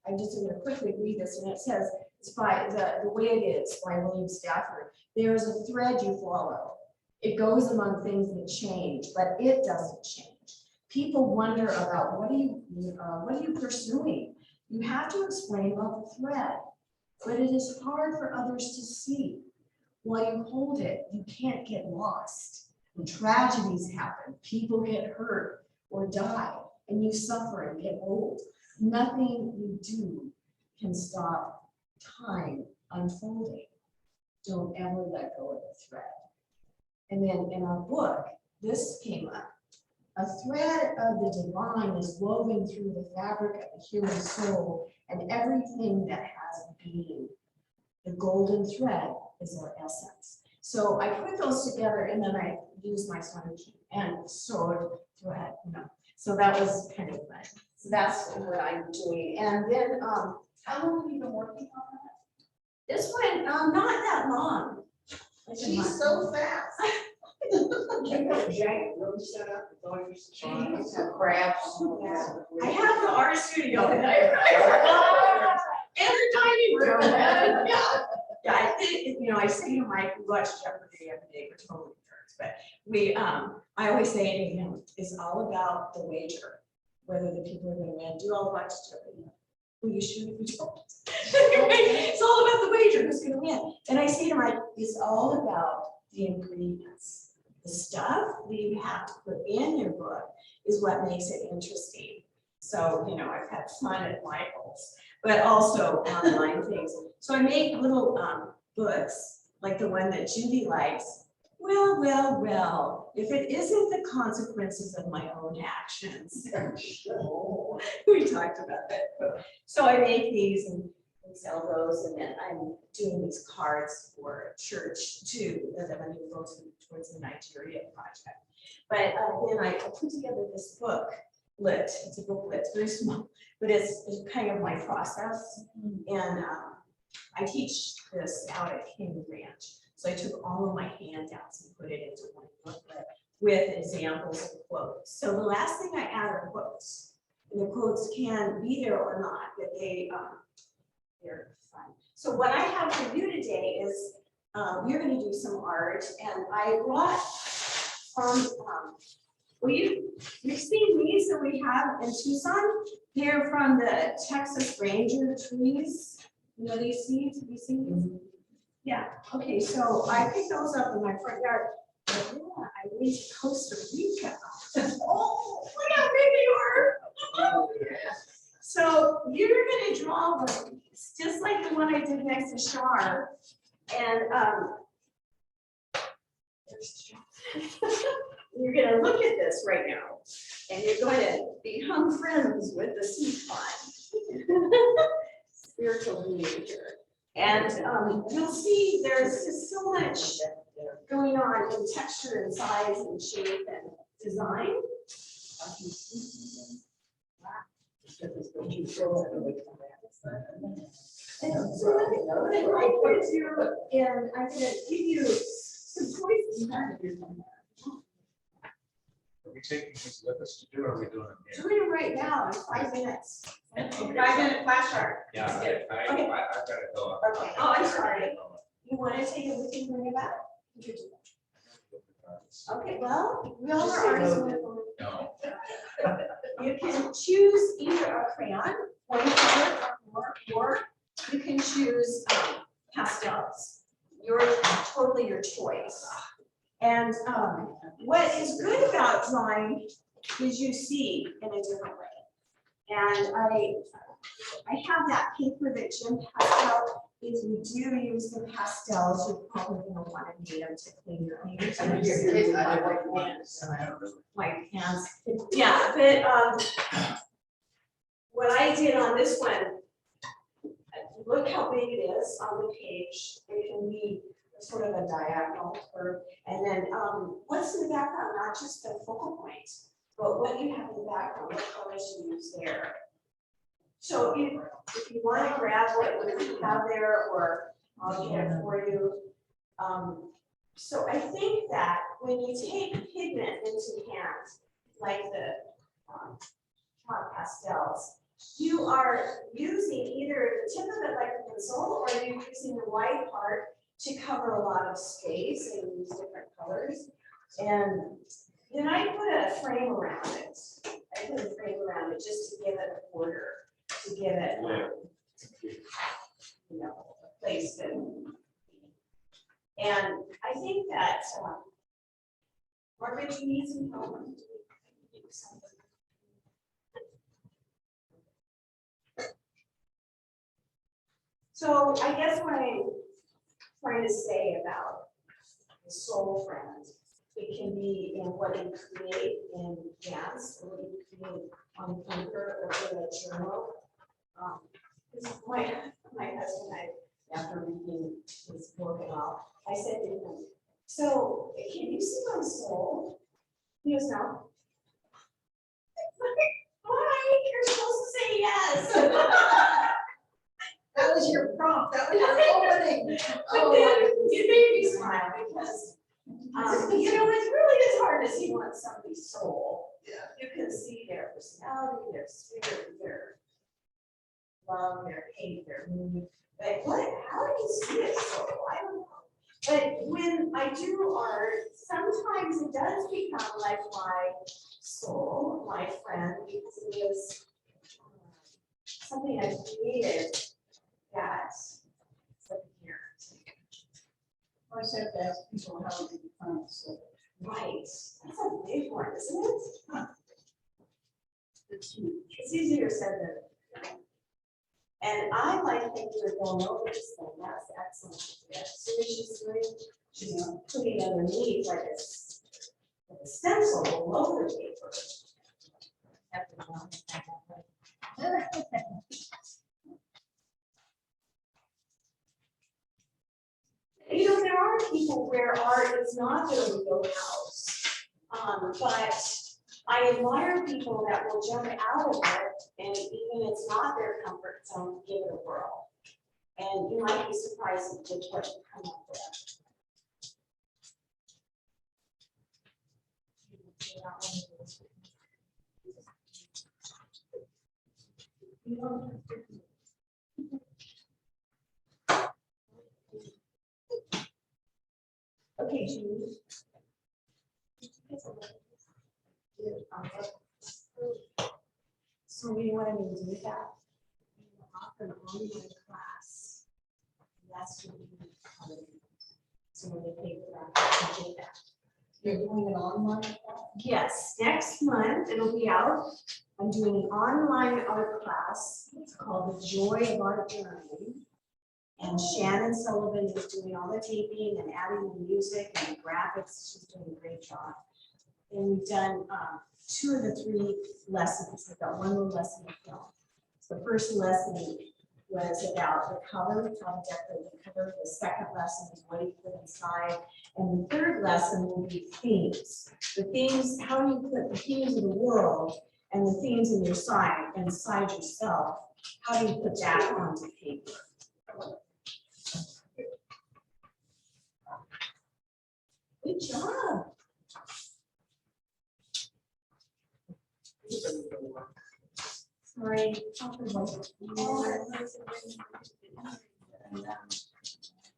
I'm just going to quickly read this, and it says, it's by the way it is by William Stafford. There is a thread you follow. It goes among things that change, but it doesn't change. people wonder about what are you pursuing? You have to explain about the thread, but it is hard for others to see. While you hold it, you can't get lost. Tragedies happen, people get hurt or die, and you suffer and get old. Nothing you do can stop time unfolding. Don't ever let go of the thread. And then in our book, this came up. A thread of the divine is woven through the fabric of the human soul and everything that has being. The golden thread is our essence. So I put those together and then I used my sewing key and sewed thread, So that was kind of fun. So that's what I'm doing. And then, How long have you been working on that? this one, not that long. Like a She's month. so fast. You got a giant room set up with all your Some crafts. Yeah. I have the art studio and and the dining room. Yeah, I think, I say to Mike, we watch Jeopardy every day, we're totally nerds, but I always say to him, it's all about the wager, whether the people are gonna win, do all watch Jeopardy. Who you shoot, who you don't. It's all about the wager, who's gonna win. And I say to Mike, it's all about the ingredients. The stuff that you have to put in your book is what makes it interesting. So, I've had fun at Michael's, but also online things. So I make little books, like the one that Judy likes. Well, if it isn't the consequences of my own actions. We talked about that. So I make these and sell those, and then I'm doing these cards for church too, that I'm going to go towards the Nigeria project. But then I put together this booklet. It's a booklet, it's very small, but it's kind of my process. And I teach this out at King Ranch. So I took all of my handouts and put it into one booklet with examples of quotes. So the last thing I add are quotes. And the quotes can be there or not, but they're fun. So what I have for you today is we're going to do some art, and I brought from you've seen these that we have in Tucson. They're from the Texas Ranger trees. These seeds. Have you seen these? Yeah. Okay. So I picked those up in my front yard. But yeah, I went to Costa Rica. Oh, look how big they are! So you're going to draw one, just like the one I did next to Shar. And you're going to look at this right now, and you're going to become friends with the seed pod. Spiritual behavior. And you'll see there's just so much going on in texture and size and shape and design. And so what I'd like you to do, and I'm going to give you some choices. Are we taking this with us to do, or are we doing it here? Doing it right now in 5 minutes. 5-minute flash art. Yeah, Okay. I've got to go. Okay. Oh, I'm sorry. You want to take it with you and bring it back? You could do that. Okay, well, we all are artists. No. You can choose either a crayon, one color or you can choose pastels. Totally your choice. And what is good about drawing is you see in a different way. And I have that paper that Jim passed out. If you do use the pastels, you're probably going to want to need them to clean your hands. White hands. Yeah, but what I did on this one, look how big it is on the page. It can be sort of a diagonal curve. And then what's in the background, not just the focal point, but what you have in the background, what colors you use there. So if you want to grab what you have there, or I'll get it for you. So I think that when you take pigment into hands, like the chalk pastels, you are using either the tip of it like a pencil, or you're using the white part to cover a lot of space and use different colors. And then I put a frame around it. but just to give it a border, to give it, you know, a place that. And I think that, Margaret, you need some help. So I guess what I'm trying to say about the soul friend, it can be in what you create in dance, or what you create on paper or in a journal. 'Cause my husband, after reading his book and all, I said to him, so can you see my soul? He goes, no. Why? You're supposed to say yes. That was your prompt, that was your opening. But then it made me smile because, you know, it really is hard to see what somebody's soul. Yeah. You can see their personality, their spirit, their love, their hate, their mood. But what, how do you see a soul? I don't know. But when I do art, sometimes it does become like my soul, my friend, because it is something I've created that's like here. I just have to ask people how they define a soul. Right, that's a big one, isn't it? It's huge. It's easier said than done. And I like thinking we're going over this thing, that's excellent. Yeah, so she's putting underneath like a stencil all over the paper. You know, there are people where art is not their wheelhouse, but I admire people that will jump out of it, and even it's not their comfort zone, give it a whirl. And you might be surprised at just what you come up with. Okay, Julie. So we want to do that. We will offer an online class. That's what we cover. So when they pay for that, we do that. You're doing an online class? Yes, next month it'll be out. I'm doing an online art class. It's called The Joy of Art Journey. And Shannon Sullivan is doing all the taping and adding the music and the graphics. She's doing a great job. And we've done 2 of the 3 lessons. I've got 1 more lesson to film. So the first lesson was about the color, how to decorate the cover. The second lesson is what you put inside. And the third lesson will be themes. The themes, how you put the themes of the world and the themes in your side, inside yourself. How do you put that onto paper? Good job. Sorry.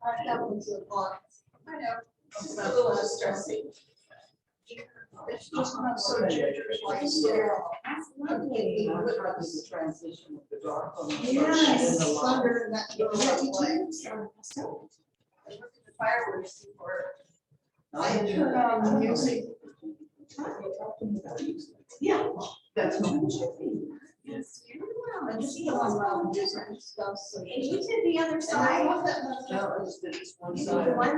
That happens a lot. I know, It's it's a little distressing. It's just not so ginger's like That's lovely. The transition of the dark on the first Yes. and the light. thunder and that goes Yeah, up did like. you? I look at the fireworks before. I turn on the music. Yeah. That's my. Yes, very well. And And just see, put on loud different stuff, so. and you did the other And I side. love that. No, I just did this one You did side. the one